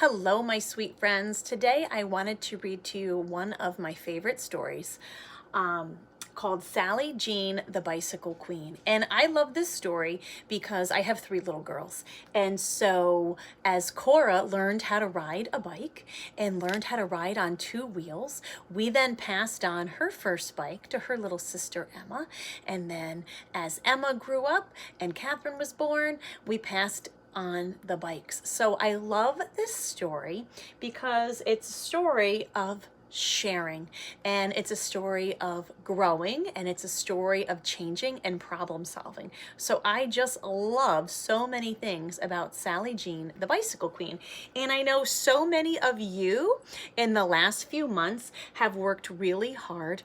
Hello, my sweet friends. Today I wanted to read to you one of my favorite stories called Sally Jean, the Bicycle Queen. And I love this story because I have 3 little girls. And so as Cora learned how to ride a bike and learned how to ride on 2 wheels, we then passed on her first bike to her little sister Emma. And then as Emma grew up and Catherine was born, we passed on the bikes. So I love this story because it's a story of sharing, and it's a story of growing, and it's a story of changing and problem solving. So I just love so many things about Sally Jean, the Bicycle Queen. And I know so many of you in the last few months have worked really hard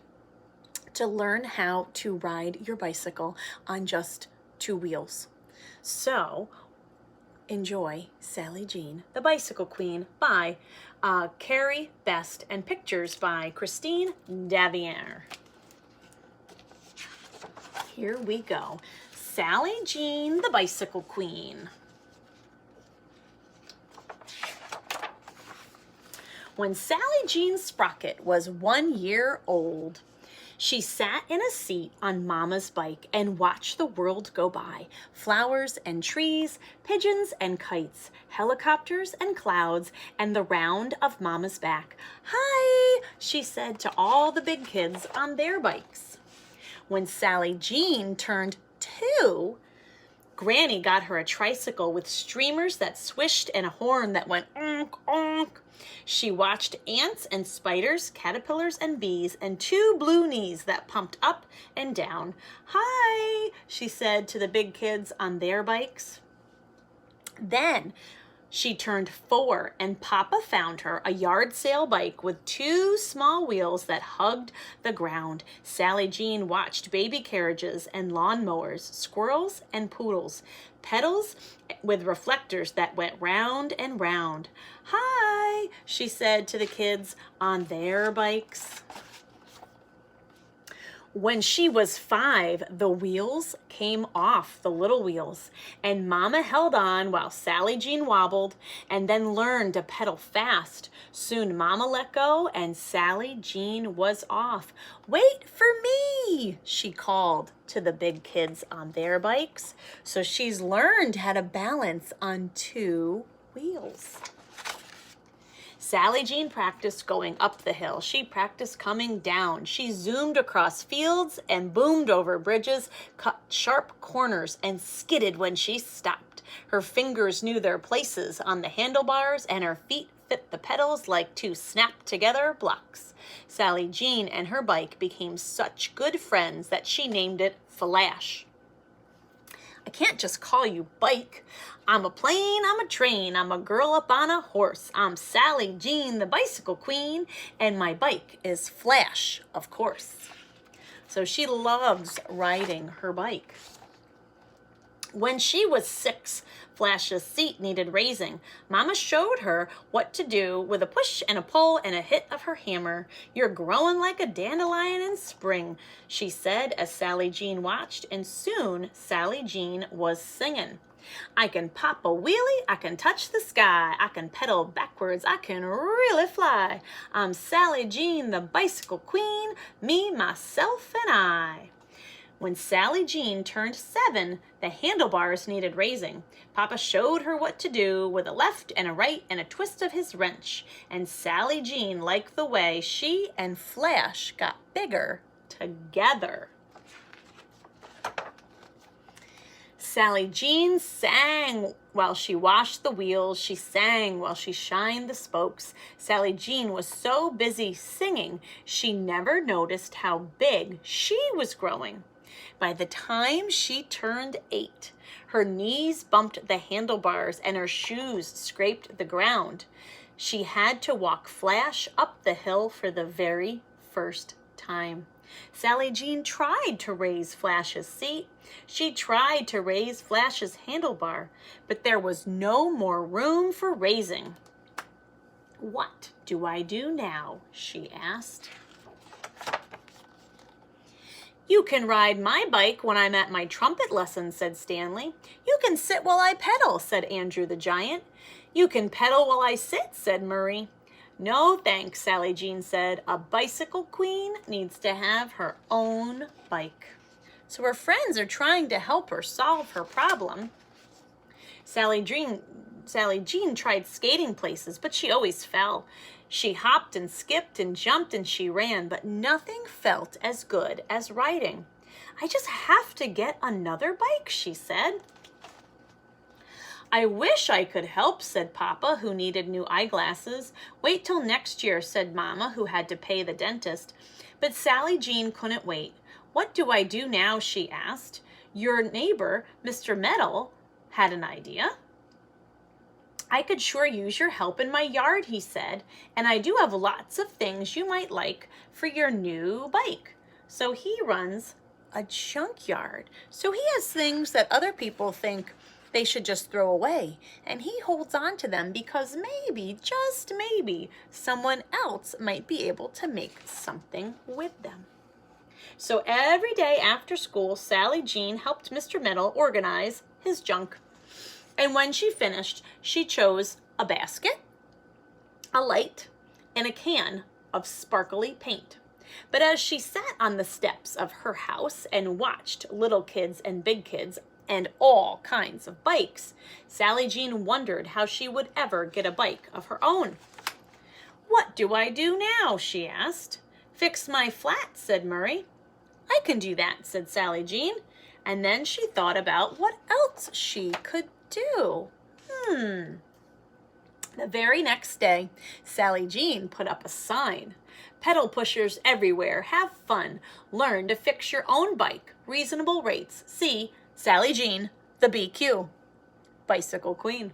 to learn how to ride your bicycle on just 2 wheels. So enjoy Sally Jean, the Bicycle Queen by Carrie Best, and pictures by Christine Davier. Here we go. Sally Jean, the Bicycle Queen. When Sally Jean Sprocket was 1 year old, she sat in a seat on Mama's bike and watched the world go by. Flowers and trees, pigeons and kites, helicopters and clouds, and the round of Mama's back. "Hi," she said to all the big kids on their bikes. When Sally Jean turned 2, Granny got her a tricycle with streamers that swished and a horn that went onk, onk. She watched ants and spiders, caterpillars and bees, and 2 blue knees that pumped up and down. "Hi," she said to the big kids on their bikes. Then she turned 4, and Papa found her a yard sale bike with 2 small wheels that hugged the ground. Sally Jean watched baby carriages and lawn mowers, squirrels and poodles, pedals with reflectors that went round and round. "Hi," she said to the kids on their bikes. When she was 5, the wheels came off, the little wheels, and Mama held on while Sally Jean wobbled and then learned to pedal fast. Soon Mama let go and Sally Jean was off. "Wait for me," she called to the big kids on their bikes. So she's learned how to balance on 2 wheels. Sally Jean practiced going up the hill. She practiced coming down. She zoomed across fields and boomed over bridges, cut sharp corners, and skidded when she stopped. Her fingers knew their places on the handlebars, and her feet fit the pedals like 2 snapped-together blocks. Sally Jean and her bike became such good friends that she named it Flash. "I can't just call you Bike. I'm a plane, I'm a train, I'm a girl up on a horse. I'm Sally Jean, the Bicycle Queen, and my bike is Flash, of course." So she loves riding her bike. When she was 6, Flash's seat needed raising. Mama showed her what to do with a push and a pull and a hit of her hammer. "You're growing like a dandelion in spring," she said as Sally Jean watched, and soon Sally Jean was singing. "I can pop a wheelie, I can touch the sky, I can pedal backwards, I can really fly. I'm Sally Jean, the Bicycle Queen, me, myself, and I." When Sally Jean turned 7, the handlebars needed raising. Papa showed her what to do with a left and a right and a twist of his wrench. And Sally Jean liked the way she and Flash got bigger together. Sally Jean sang while she washed the wheels. She sang while she shined the spokes. Sally Jean was so busy singing, she never noticed how big she was growing. By the time she turned 8, her knees bumped the handlebars and her shoes scraped the ground. She had to walk Flash up the hill for the very first time. Sally Jean tried to raise Flash's seat. She tried to raise Flash's handlebar, but there was no more room for raising. "What do I do now?" she asked. "You can ride my bike when I'm at my trumpet lesson," said Stanley. "You can sit while I pedal," said Andrew the giant. You can pedal while I sit, said Murray. No thanks, Sally Jean said. A bicycle queen needs to have her own bike. So her friends are trying to help her solve her problem. Sally Jean tried skating places, but she always fell. She hopped and skipped and jumped and she ran, but nothing felt as good as riding. I just have to get another bike, she said. I wish I could help, said Papa, who needed new eyeglasses. Wait till next year, said Mama, who had to pay the dentist. But Sally Jean couldn't wait. What do I do now, she asked. Your neighbor, Mr. Metal, had an idea. I could sure use your help in my yard, he said, and I do have lots of things you might like for your new bike. So he runs a junkyard. So he has things that other people think they should just throw away, and he holds on to them because maybe, just maybe, someone else might be able to make something with them. So every day after school, Sally Jean helped Mr. Metal organize his junk. And when she finished, she chose a basket, a light, and a can of sparkly paint. But as she sat on the steps of her house and watched little kids and big kids and all kinds of bikes, Sally Jean wondered how she would ever get a bike of her own. What do I do now? She asked. Fix my flat, said Murray. I can do that, said Sally Jean. And then she thought about what else she could do. The very next day, Sally Jean put up a sign. Pedal pushers everywhere, have fun. Learn to fix your own bike. Reasonable rates. See Sally Jean, the BQ, Bicycle Queen.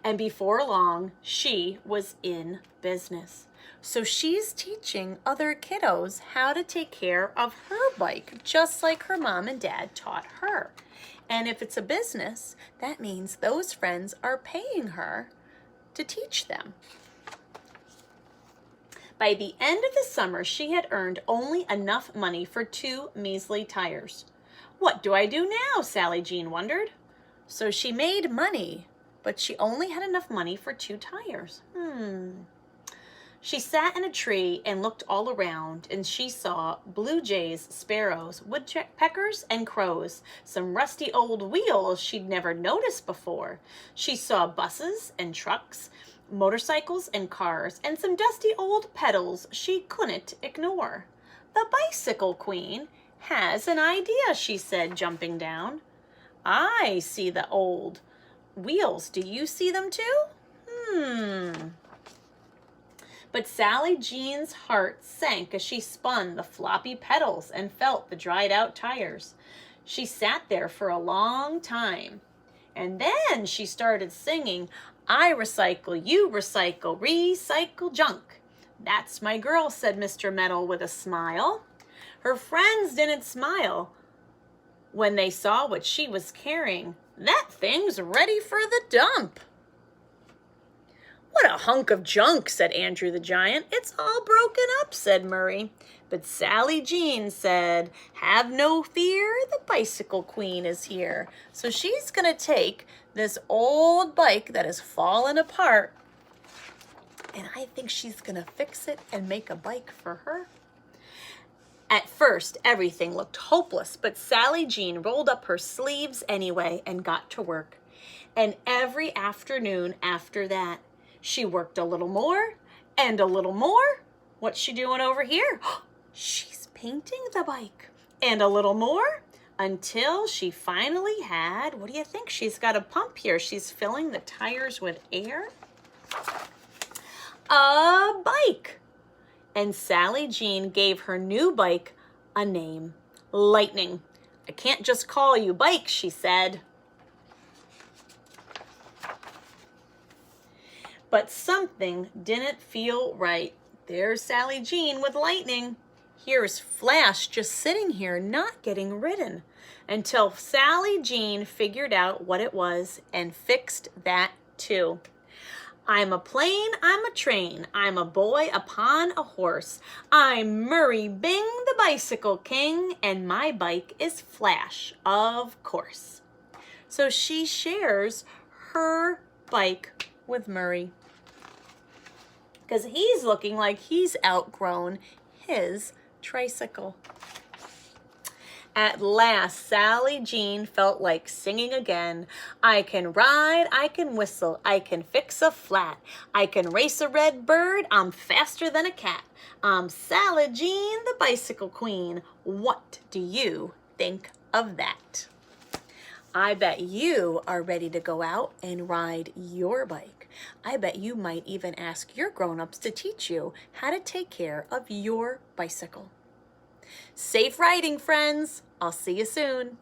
And before long, she was in business. So she's teaching other kiddos how to take care of her bike, just like her mom and dad taught her. And if it's a business, that means those friends are paying her to teach them. By the end of the summer, she had earned only enough money for 2 measly tires. What do I do now? Sally Jean wondered. So she made money, but she only had enough money for 2 tires. She sat in a tree and looked all around, and she saw blue jays, sparrows, woodpeckers, and crows, some rusty old wheels she'd never noticed before. She saw buses and trucks, motorcycles and cars, and some dusty old pedals she couldn't ignore. The Bicycle Queen has an idea, she said, jumping down. I see the old wheels. Do you see them too? But Sally Jean's heart sank as she spun the floppy pedals and felt the dried out tires. She sat there for a long time, and then she started singing, I recycle, you recycle, recycle junk. That's my girl, said Mr. Metal with a smile. Her friends didn't smile when they saw what she was carrying. That thing's ready for the dump. What a hunk of junk, said Andrew the giant. It's all broken up, said Murray. But Sally Jean said, have no fear, the Bicycle Queen is here. So she's going to take this old bike that has fallen apart, and I think she's going to fix it and make a bike for her. At first, everything looked hopeless, but Sally Jean rolled up her sleeves anyway and got to work. And every afternoon after that, she worked a little more and a little more. What's she doing over here? She's painting the bike. And a little more until she finally had, what do you think? She's got a pump here. She's filling the tires with air. A bike. And Sally Jean gave her new bike a name, Lightning. I can't just call you Bike, she said. But something didn't feel right. There's Sally Jean with Lightning. Here's Flash just sitting here not getting ridden until Sally Jean figured out what it was and fixed that too. I'm a plane, I'm a train, I'm a boy upon a horse. I'm Murray Bing, the Bicycle King, and my bike is Flash, of course. So she shares her bike with Murray. Because he's looking like he's outgrown his tricycle. At last, Sally Jean felt like singing again. I can ride, I can whistle, I can fix a flat. I can race a red bird, I'm faster than a cat. I'm Sally Jean, the bicycle queen. What do you think of that? I bet you are ready to go out and ride your bike. I bet you might even ask your grown-ups to teach you how to take care of your bicycle. Safe riding, friends. I'll see you soon.